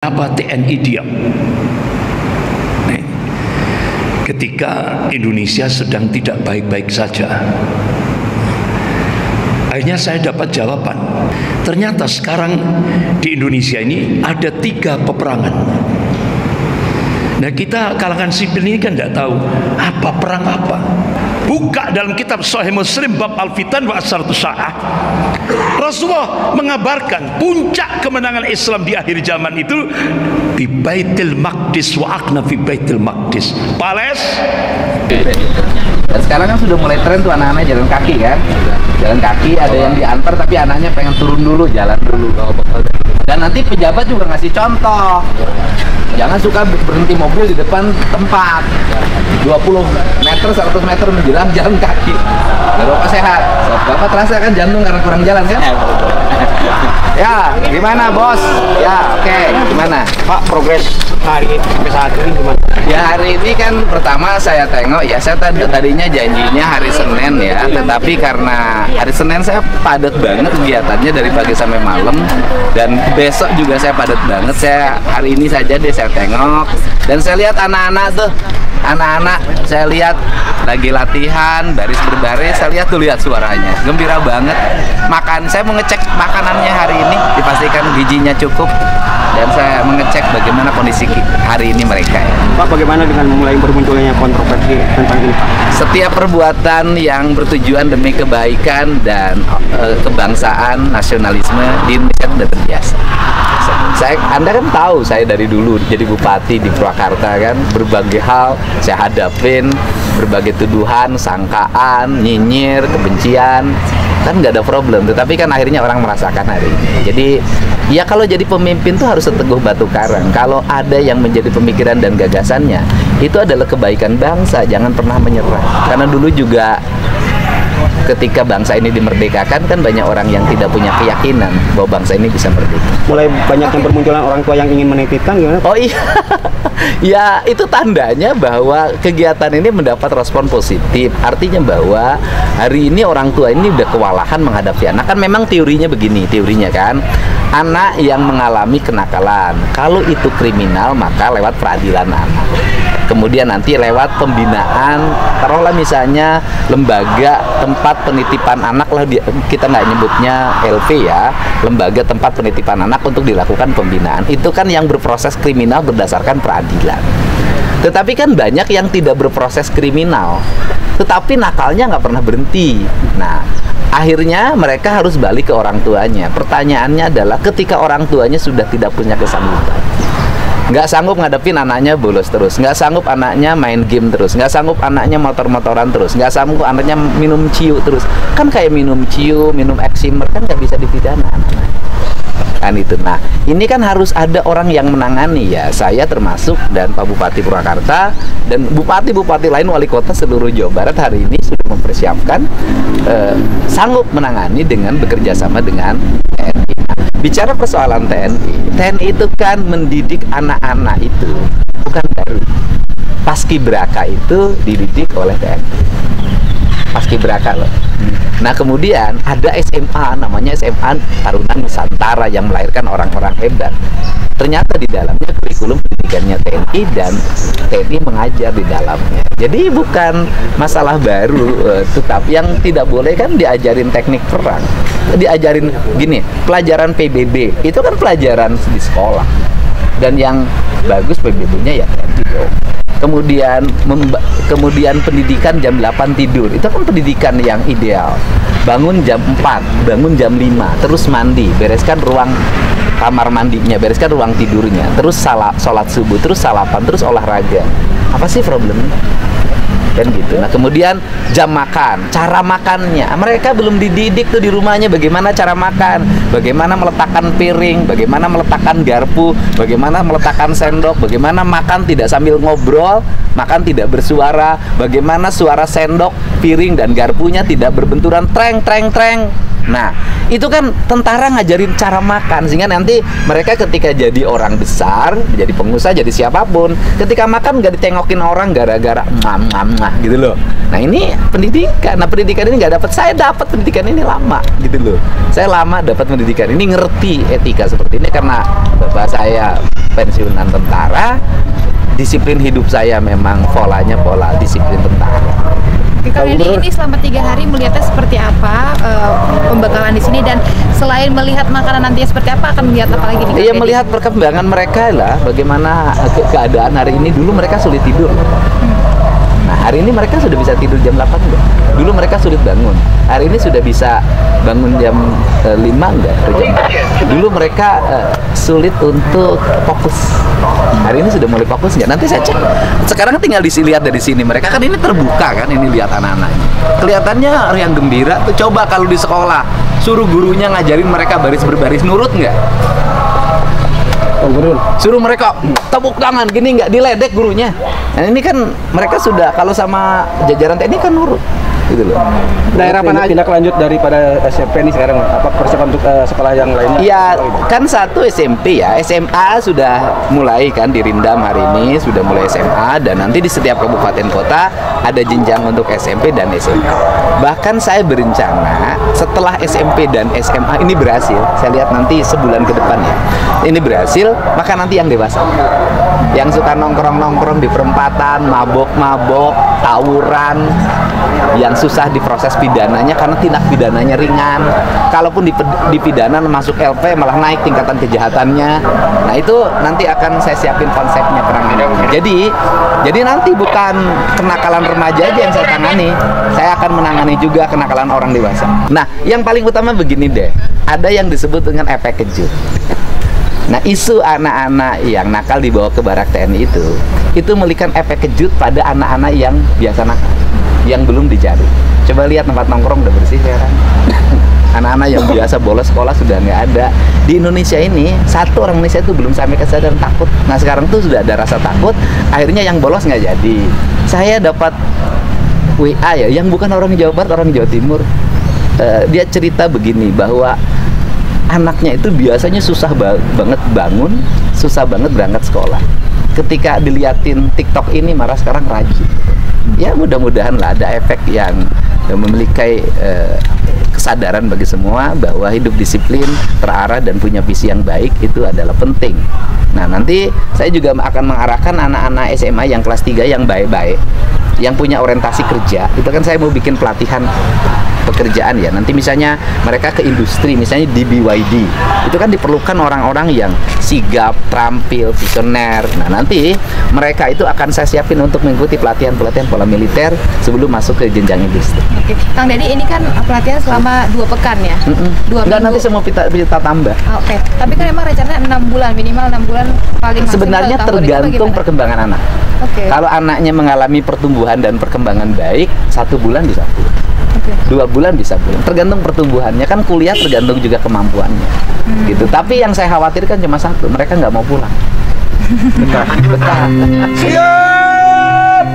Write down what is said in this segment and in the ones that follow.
Kenapa TNI diam? Ketika Indonesia sedang tidak baik-baik saja, akhirnya saya dapat jawaban. Ternyata sekarang di Indonesia ini ada 3 peperangan. Nah, kita kalangan sipil ini kan tidak tahu apa perang apa. Buka dalam kitab Sahih Muslim bab Al-Fitan wa Asharatu Sa'ah. Rasulullah mengabarkan puncak kemenangan Islam di akhir zaman itu di Baitul Maqdis wa aqna fi Baitul Maqdis. Dan sekarang kan sudah mulai tren tuh anak-anak jalan kaki kan. Jalan kaki ada yang diantar tapi anaknya pengen turun dulu, jalan dulu. Dan nanti pejabat juga ngasih contoh. Jangan suka berhenti mobil di depan tempat 20 meter, 100 meter menjelang jalan kaki. Biar Bapak sehat. Bapak terasa kan jantung karena kurang jalan kan? Ya, gimana bos? Ya, oke. Gimana? Pak, progres hari ini sampai saat ini gimana? Ya, hari ini kan pertama saya tengok ya, saya tadinya janjinya hari Senin ya, tetapi karena hari Senin saya padat banget kegiatannya dari pagi sampai malam, dan besok juga saya padat banget. Saya hari ini saja deh saya tengok, dan saya lihat anak-anak tuh, saya lihat lagi latihan baris berbaris, saya lihat tuh, lihat suaranya gembira banget. Saya mau ngecek makanannya hari ini, dipastikan gizinya cukup, dan saya mengecek bagaimana kondisi hari ini mereka ya. Pak, bagaimana dengan mulai bermunculnya kontroversi tentang ini, Pak? Setiap perbuatan yang bertujuan demi kebaikan dan kebangsaan, nasionalisme di Indonesia sudah terbiasa. Anda kan tahu saya dari dulu jadi bupati di Purwakarta kan, berbagai hal saya hadapin, berbagai tuduhan, sangkaan, nyinyir, kebencian, kan nggak ada problem. Tetapi kan akhirnya orang merasakan hari ini. Jadi ya kalau jadi pemimpin tuh harus seteguh batu karang. Kalau ada yang menjadi pemikiran dan gagasannya, itu adalah kebaikan bangsa. Jangan pernah menyerah. Karena dulu juga ketika bangsa ini dimerdekakan kan banyak orang yang tidak punya keyakinan bahwa bangsa ini bisa merdeka. Mulai banyak yang bermunculan orang tua yang ingin menitipkan gimana? Oh iya, ya itu tandanya bahwa kegiatan ini mendapat respon positif. Artinya bahwa hari ini orang tua ini udah kewalahan menghadapi anak. Kan memang teorinya begini, teorinya kan, anak yang mengalami kenakalan, kalau itu kriminal maka lewat peradilan anak. Kemudian nanti lewat pembinaan, taruhlah misalnya lembaga tempat penitipan anak lah, kita nggak nyebutnya LP ya, lembaga tempat penitipan anak untuk dilakukan pembinaan. Itu kan yang berproses kriminal berdasarkan peradilan. Tetapi kan banyak yang tidak berproses kriminal, tetapi nakalnya nggak pernah berhenti. Nah, akhirnya mereka harus balik ke orang tuanya. Pertanyaannya adalah ketika orang tuanya sudah tidak punya kesanggupan, nggak sanggup ngadepin anaknya bolos terus, nggak sanggup anaknya main game terus, nggak sanggup anaknya motor-motoran terus, nggak sanggup anaknya minum ciu terus, kan kayak minum ciu, minum eksimer kan nggak bisa dipidana kan itu. Nah, ini kan harus ada orang yang menangani ya, saya termasuk, dan Pak Bupati Purwakarta dan bupati-bupati lain, wali kota seluruh Jawa Barat hari ini sudah mempersiapkan sanggup menangani dengan bekerja sama dengan TNI. Bicara persoalan TNI itu kan mendidik anak-anak itu bukan baru. Paskibraka itu dididik oleh TNI. Paskibraka loh. Nah, kemudian ada SMA, namanya SMA Taruna Nusantara yang melahirkan orang-orang hebat. Ternyata di dalamnya kurikulum pendidikannya TNI, dan TNI mengajar di dalamnya. Jadi bukan masalah baru, tetapi yang tidak boleh kan diajarin teknik perang. Diajarin gini, pelajaran PBB itu kan pelajaran di sekolah, dan yang bagus PBB-nya ya TNI dong. Kemudian pendidikan jam 8 tidur, itu kan pendidikan yang ideal. Bangun jam 4, bangun jam 5, terus mandi, bereskan ruang kamar mandinya, bereskan ruang tidurnya, terus sholat subuh, terus salapan, terus olahraga. Apa sih problemnya? Kan gitu. Nah, kemudian jam makan, cara makannya, mereka belum dididik tuh di rumahnya bagaimana cara makan, bagaimana meletakkan piring, bagaimana meletakkan garpu, bagaimana meletakkan sendok, bagaimana makan tidak sambil ngobrol, makan tidak bersuara, bagaimana suara sendok, piring dan garpunya tidak berbenturan treng treng treng. Nah, itu kan tentara ngajarin cara makan, sehingga nanti mereka ketika jadi orang besar, jadi pengusaha, jadi siapapun, ketika makan nggak ditengokin orang gara-gara gitu loh. Nah, ini pendidikan. Nah, pendidikan ini nggak dapat, saya dapat pendidikan ini lama gitu loh. Saya lama dapat pendidikan ini, ngerti etika seperti ini karena bapak saya pensiunan tentara, disiplin hidup saya memang polanya pola disiplin tentara. Kang Deddy, ini selama 3 hari melihatnya seperti apa pembekalan di sini, dan selain melihat makanan nantinya seperti apa, akan melihat apa lagi nih? Iya, melihat perkembangan mereka lah, bagaimana keadaan hari ini. Dulu mereka sulit tidur. Nah, hari ini mereka sudah bisa tidur jam 8 enggak? Dulu mereka sulit bangun. Hari ini sudah bisa bangun jam 5 enggak? Atau jam 4? Dulu mereka sulit untuk fokus. Hari ini sudah mulai fokus enggak? Nanti saya cek. Sekarang tinggal dilihat dari sini. Mereka kan ini terbuka kan, ini lihat anak-anaknya. Kelihatannya yang gembira tuh. Coba kalau di sekolah suruh gurunya ngajarin mereka baris berbaris, nurut nggak? Suruh mereka tepuk tangan gini, nggak diledek gurunya. Nah, ini kan mereka sudah, kalau sama jajaran TNI kan nurut gitu loh. Daerah mana tindak lanjut daripada SMP ini sekarang? Apa persiapan untuk sekolah yang lainnya? Ya kan satu SMP ya, SMA sudah mulai kan dirindam hari ini, sudah mulai SMA, dan nanti di setiap kabupaten kota ada jenjang untuk SMP dan SMA. Bahkan saya berencana setelah SMP dan SMA ini berhasil, saya lihat nanti sebulan ke depan ya, ini berhasil, maka nanti yang dewasa, yang suka nongkrong-nongkrong di perempatan, mabok-mabok, tawuran, yang susah diproses pidananya karena tindak pidananya ringan. Kalaupun dipidana masuk LP malah naik tingkatan kejahatannya. Nah, itu nanti akan saya siapin konsepnya penanganan. Jadi nanti bukan kenakalan remaja aja yang saya tangani, saya akan menangani juga kenakalan orang dewasa. Nah, yang paling utama begini deh, ada yang disebut dengan efek kejut. Nah, isu anak-anak yang nakal dibawa ke barak TNI itu memberikan efek kejut pada anak-anak yang biasa nakal, yang belum dijaring. Coba lihat tempat nongkrong udah bersih sekarang. Anak-anak yang biasa bolos sekolah sudah nggak ada. Di Indonesia ini, satu orang Indonesia itu belum sampai kesadaran takut. Nah, sekarang tuh sudah ada rasa takut, akhirnya yang bolos nggak jadi. Saya dapat WA ya, yang bukan orang Jawa Barat, orang Jawa Timur. Dia cerita begini, bahwa anaknya itu biasanya susah banget bangun, susah banget berangkat sekolah. Ketika diliatin TikTok ini malah sekarang rajin. Ya, mudah-mudahan lah ada efek yang memiliki kesadaran bagi semua bahwa hidup disiplin, terarah, dan punya visi yang baik itu adalah penting. Nah, nanti saya juga akan mengarahkan anak-anak SMA yang kelas 3 yang baik-baik, yang punya orientasi kerja. Itu kan saya mau bikin pelatihan pekerjaan ya. Nanti misalnya mereka ke industri, misalnya di BYD. Itu kan diperlukan orang-orang yang sigap, terampil, visioner. Nah, nanti mereka itu akan saya siapin untuk mengikuti pelatihan-pelatihan pola militer sebelum masuk ke jenjang industri. Oke, Kang Deddy, ini kan pelatihan selama 2 pekan ya? 2 Enggak, minggu. nanti saya mau kita tambah. Oke, tapi kan emang rencananya 6 bulan, minimal 6 bulan paling maksimal. Sebenarnya tahun. Itu tergantung bagaimana? perkembangan anak. Oke. Kalau anaknya mengalami pertumbuhan dan perkembangan baik, 1 bulan bisa pulang. Oke. 2 bulan bisa pulang, tergantung pertumbuhannya. Kan kuliah tergantung juga kemampuannya gitu. Tapi yang saya khawatirkan cuma satu, mereka nggak mau pulang. Betah. Siap.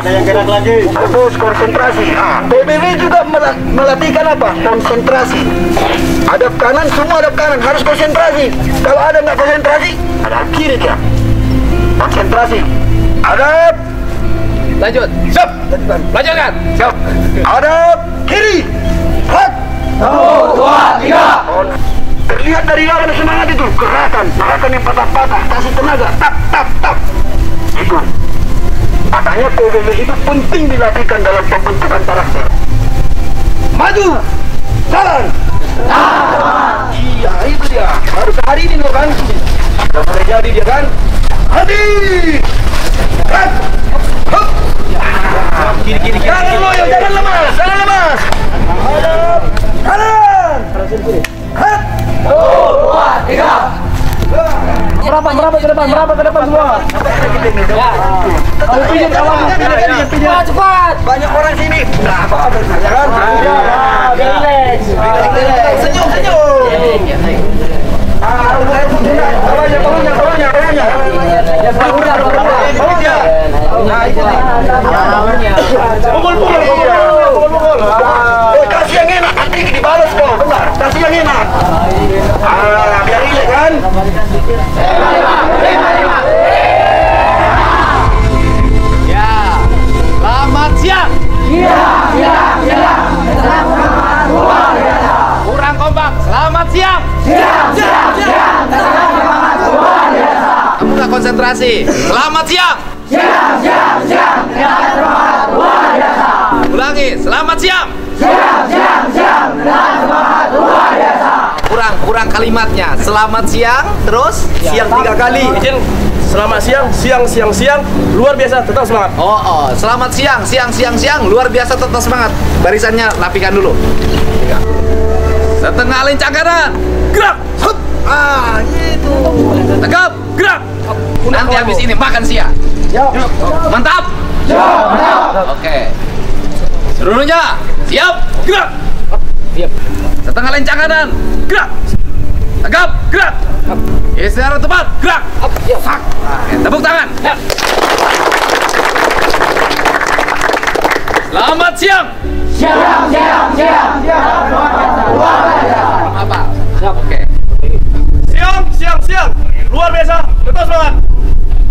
Ada yang gerak lagi. Fokus konsentrasi. PBB juga melatihkan apa? Konsentrasi. Hadap kanan, semua hadap kanan, harus konsentrasi. Kalau ada nggak konsentrasi, ada kiri dia. Konsentrasi. Hadap. Lanjut. Siap. Lanjutkan. Siap. Hadap kiri. Hak. 1, 2, 3. Terlihat dari lawan semangat itu, gerakan yang patah-patah, kasih tenaga, tap. Itu. Makanya PBB itu penting dilatihkan dalam pembentukan karakter. Maju, jalan. Iya, itu dia. Baru sehari ini loh kan. Sudah mulai jadi dia kan. Hadi. Kat. Hup. Kiri. Jangan lemas. Hadap. Kanan. Hat. 1, 2, 3. Berapa ke depan semua? Cepat. Banyak orang sini. Nah, senyum. Pukul. Kasih yang enak, nanti dibalas kok. Benar, kasih yang enak. Biar rileks kan? Ya. Selamat siang. Siang. Kurang kompak. Selamat siang. Siang. konsentrasi. Selamat siang. Siang, siang, siang, tenaga semangat luar biasa. Ulangi, selamat siang. Siang, siang, siang, tenaga semangat luar biasa. Kurang kalimatnya. Selamat siang, terus Siang 3 kali. Izin. Selamat siang, siang, luar biasa, tetap semangat. Oh, selamat siang, luar biasa, tetap semangat. Barisannya rapikan dulu. Setengah lincah kanan, gerak. Hup. Gitu. Tegap, gerak. Nanti habis ini makan siang. Mantap. Oke. Seluruhnya siap, gerak. Setengah lincah kanan, gerak. Tegap, gerak. Istirahat tepat, gerak. Oke, tepuk tangan. Selamat siang. Siang, siang, siang, siang, luar biasa. Apa? Oke. Siang, luar biasa, tetap semangat.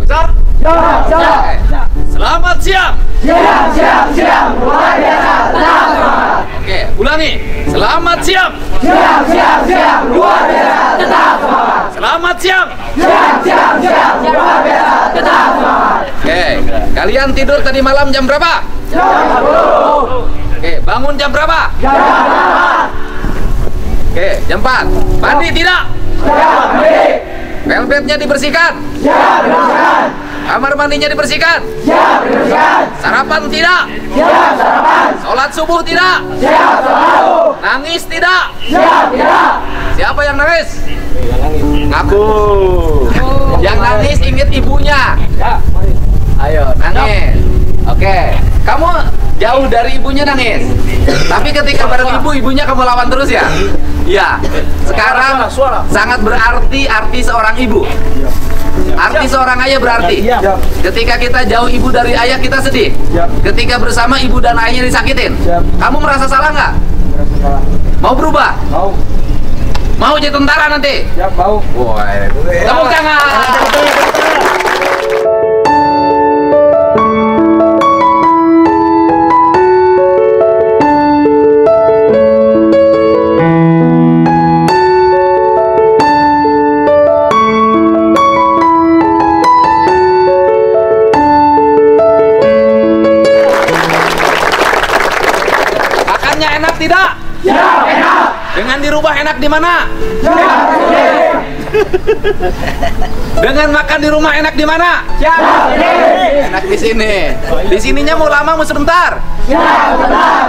Besar. Siang, siang, Selamat siang. siang, siang, siang, luar biasa, tetap semangat. Oke, ulangi. Selamat siang. Siang, siang, siang, luar biasa, tetap semangat. Selamat siang. Siang, siang, siang, luar biasa, tetap semangat. Oke, kalian tidur tadi malam jam berapa? Jam 10, Oke, bangun jam berapa? jam 8, Oke, jam 4. Mandi tidak? jam 5, Velvetnya dibersihkan? jam bersihkan, Kamar mandinya dibersihkan? jam bersihkan, Sarapan tidak? jam sarapan, Sholat subuh tidak? jam selalu, Nangis tidak? jam tidak, Siapa yang nangis? Ngaku. Yang nangis ingat ibunya. Ayo, nangis. Oke, kamu jauh dari ibunya nangis. Tapi ketika bareng ibu, ibunya kamu lawan terus ya? Iya. Sekarang sangat berarti arti seorang ibu. Arti seorang ayah berarti. Ketika kita jauh ibu dari ayah, kita sedih. Ketika bersama ibu dan ayahnya disakitin. Kamu merasa salah nggak? Mau berubah? Mau. Mau jadi tentara nanti? Siap, mau. Woi, tepuk tangan. Makannya enak tidak? ya enak, Dengan dirubah enak di mana? ya ini, Dengan makan di rumah enak di mana? ya ini, Enak di sini. Di sininya mau lama mau sebentar. ya benar,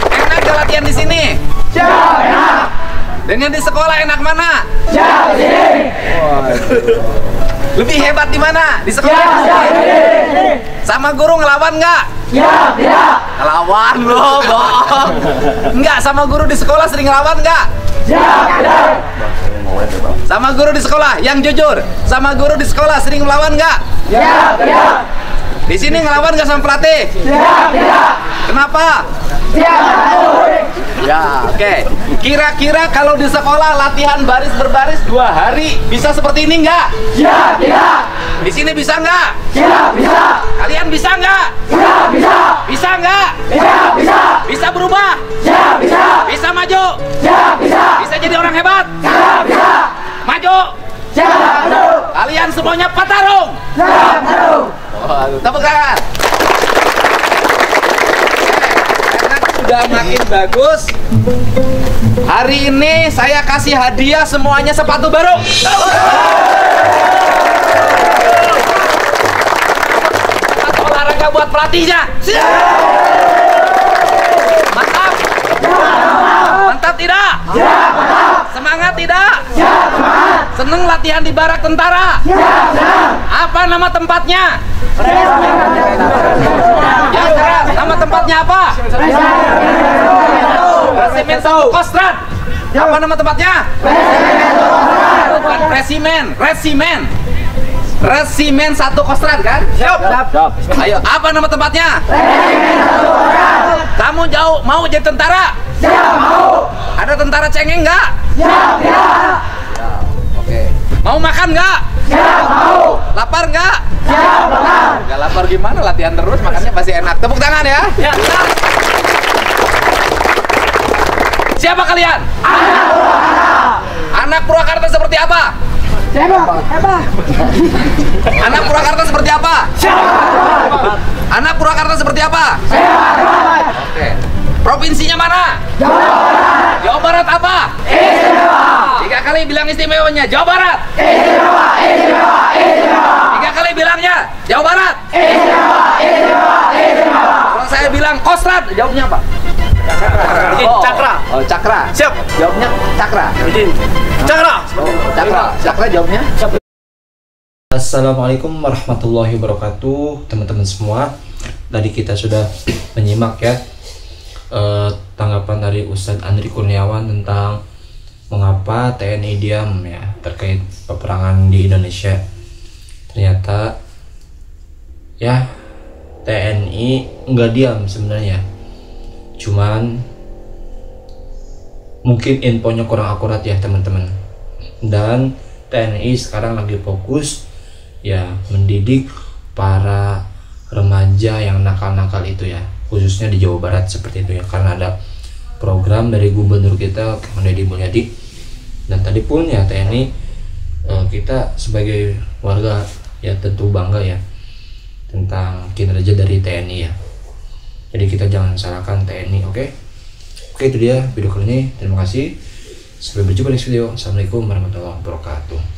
Enak gak latihan di sini? ya enak, Dengan di sekolah enak mana? ya ini, Lebih hebat di mana? Di ya sekolah. ini, Sama guru ngelawan nggak? ya tidak, Ngelawan loh, bohong. Nggak, sama guru di sekolah sering ngelawan nggak? ya benar, Sama guru di sekolah, yang jujur. Sama guru di sekolah sering melawan nggak? ya tidak, Di sini ngelawan nggak sama pelatih? ya tidak, Kenapa? ya tahu, Ya, oke. Kira-kira kalau di sekolah latihan baris berbaris 2 hari bisa seperti ini nggak? ya tidak, Di sini bisa nggak? ya bisa, Kalian bisa nggak? ya bisa, Bisa nggak? ya bisa, Bisa berubah? ya bisa, Bisa maju? ya bisa, Bisa jadi orang hebat? ya bisa, Maju? ya tahu, Kalian semuanya petarung? ya tahu. Tepuk tangan. Enak sudah makin bagus. Hari ini saya kasih hadiah semuanya sepatu baru. Sepatu olahraga buat pelatihnya. Mantap. Mantap tidak? Semangat tidak? Seneng latihan di barak tentara? Apa nama tempatnya? Yang keras. Nama tempatnya apa? Resimen Satu Kostrad. Apa nama tempatnya? Bukan Resimen, Resimen. Resimen Satu Kostrad kan? Siap. Ayo, apa nama tempatnya? Kamu jauh mau jadi tentara? Siap, mau. Ada tentara cengeng nggak? Siap, ya. Oke. Mau makan nggak? Siap, mau. Lapar nggak? Siap, makan. Nggak lapar gimana? Latihan terus, makannya pasti enak. Tepuk tangan ya. Siapa kalian? Anak Purwakarta seperti apa? Anak Purwakarta seperti apa? Anak Purwakarta seperti apa? Oke. Provinsinya mana? Jawa Barat apa? Istimewa. 3 kali bilang istimewanya. Jawa Barat. Istimewa. 3 kali bilangnya. Jawa Barat. Istimewa. Kalau saya bilang Kostrad, jawabnya apa? Cakra. Oh, Cakra. Siap. Jawabnya Cakra. Cakra. Cakra jawabnya. Assalamualaikum warahmatullahi wabarakatuh, teman-teman semua. Tadi kita sudah menyimak ya tanggapan dari Ustadz Andri Kurniawan tentang mengapa TNI diam ya terkait peperangan di Indonesia. Ternyata ya TNI nggak diam sebenarnya, cuman mungkin infonya kurang akurat ya teman-teman. Dan TNI sekarang lagi fokus ya mendidik para remaja yang nakal-nakal itu ya, khususnya di Jawa Barat seperti itu ya, karena ada program dari gubernur kita Kang Deddy Mulyadi. Dan tadi pun ya TNI kita sebagai warga ya tentu bangga ya tentang kinerja dari TNI ya. Jadi kita jangan salahkan TNI, oke? Oke, itu dia video kali ini. Terima kasih. Sampai berjumpa di next video. Assalamualaikum warahmatullahi wabarakatuh.